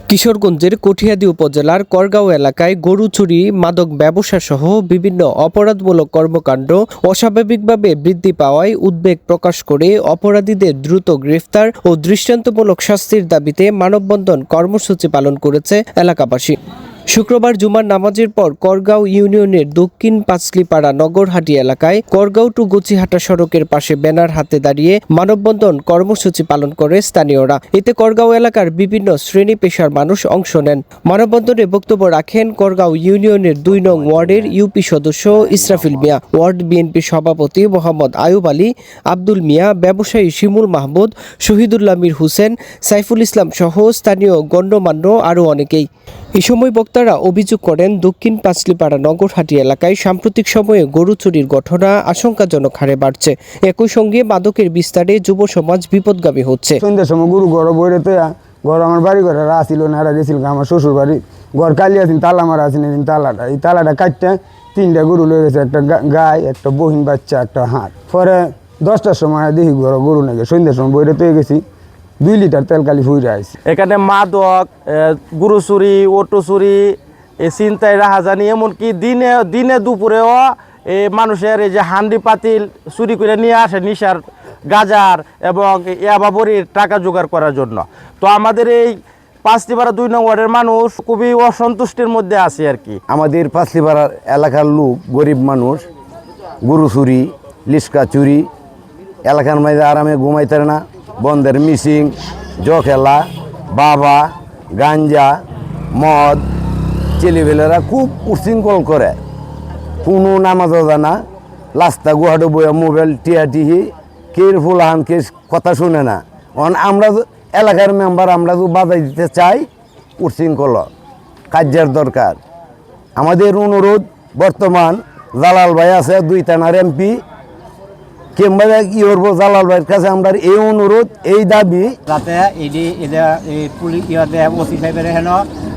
কিশোরগঞ্জের কঠিয়াদী উপজেলার করগাঁও এলাকায় গরু চুরি, মাদক ব্যবসা সহ বিভিন্ন অপরাধমূলক কর্মকাণ্ড অস্বাভাবিকভাবে বৃদ্ধি পাওয়ায় উদ্বেগ প্রকাশ করে অপরাধীদের দ্রুত গ্রেফতার ও দৃষ্টান্তমূলক শাস্তির দাবিতে মানববন্ধন কর্মসূচি পালন করেছে এলাকাবাসী। শুক্রবার জুমার নামাজের পর করগাঁও ইউনিয়নের দক্ষিণ পাঁচলিপাড়া নগরহাটি এলাকায় করগাঁও টু গুচিহাটা সড়কের পাশে ব্যানার হাতে দাঁড়িয়ে মানববন্ধন কর্মসূচি পালন করে স্থানীয়রা। এতে করগাঁও এলাকার বিভিন্ন শ্রেণী পেশার মানুষ অংশ নেন। মানববন্ধনে বক্তব্য রাখেন করগাঁও ইউনিয়নের 2 নং ওয়ার্ডের ইউপি সদস্য ইসরাফিল মিয়া, ওয়ার্ড বিএনপি সভাপতি মোহাম্মদ আয়ুব আলী, আব্দুল মিয়া, ব্যবসায়ী শিমুল মাহমুদ, শহীদুল্লাহ মীর হোসেন, সাইফুল ইসলাম সহ স্থানীয় গণ্যমান্য আরও অনেকেই। এই সময় বক্তারা অভিযোগ করেন, দক্ষিণ পাঁচলিপাড়া নগরহাটি এলাকায় সাম্প্রতিক সময়ে গরু চুরির ঘটনা আশঙ্কাজনক হারে বাড়ছে। একই সঙ্গে মাদকের বিস্তারে যুব সমাজ বিপদগামী হচ্ছে। সন্ধ্যার সময় গরু ঘর বইরেতে ঘর আমার বাড়ি ঘরে আসিল না, গেছিল আমার শ্বশুর বাড়ি ঘর কালি আসিল, তালা মারা আসিল, তালাটা এই তালাটা কাটতে 3টা গরু লয়ে গেছে, একটা গাই, একটা বহিন বাচ্চা, একটা হাঁস। পরে 10টার সময় দেখি গরু নাকি সন্ধ্যার সময় বইরেতে গেছি, 2 লিটার তেল কালি ফুইরা আছে। এখানে মাদক, গরু চুরি, অটো চুরি, ছিনতাই, রাহাজানি, এমনকি দিনে দুপুরেও মানুষের এই যে হান্ডি পাতিল চুরি করে নিয়ে আসে নিশার গাজার এবং ইয়াবাবরির টাকা জোগাড় করার জন্য। তো আমাদের এই পাঁচলিপাড়া 2 নং ওয়ার্ডের মানুষ খুবই অসন্তুষ্টির মধ্যে আছে আর কি। আমাদের পাঁচলিপাড়ার এলাকার লোক গরিব মানুষ, গরু চুরি, লিস্কা চুরি, এলাকার মাঝে আরামে ঘুমাইতে না, বন্ধের মিসিং, জ খেলা, বাবা, গাঞ্জা, মদ, ছেলেবেলেরা খুব উশৃঙ্খল করে, কোনো নামাজ জানা, লাস্তা গুহাটো বইয়া মোবাইল টিহি কের ফুলাহান কে কথা শুনে না। আমরা এলাকার মেম্বার, আমরা তো বাধা দিতে চাই, উশৃঙ্খল কার্যের দরকার। আমাদের অনুরোধ, বর্তমান জালাল ভাই আছে 2 থানার এমপি, কিংবা কি করবো জালাল ভাইয়ের কাছে আমরা এই অনুরোধ, এই দাবি যাতে পুলিশ ওসি সাহেবের হেন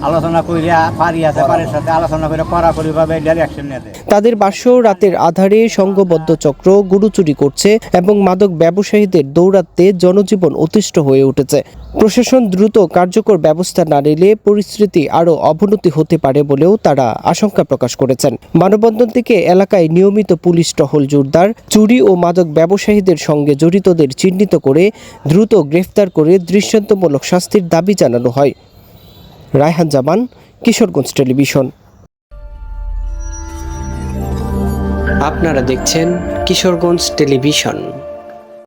আলোচনা করিয়া পারির সাথে আলোচনা করে কড়াকড়িভাবে অ্যাকশন নেয়। তাদের ভাষ্য, রাতের আধারে সংঘবদ্ধ চক্র গরু চুরি করছে এবং মাদক ব্যবসায়ীদের দৌরাত্মে জনজীবন অতিষ্ঠ হয়ে উঠেছে। প্রশাসন দ্রুত কার্যকর ব্যবস্থা না নিলে পরিস্থিতি আরও অবনতি হতে পারে বলেও তারা আশঙ্কা প্রকাশ করেছেন। মানববন্ধন থেকে এলাকায় নিয়মিত পুলিশ টহল জোরদার, চুরি ও মাদক ব্যবসায়ীদের সঙ্গে জড়িতদের চিহ্নিত করে দ্রুত গ্রেফতার করে দৃষ্টান্তমূলক শাস্তির দাবি জানানো হয়। রায়হান জামান, কিশোরগঞ্জ টেলিভিশন। আপনারা দেখছেন কিশোরগঞ্জ টেলিভিশন।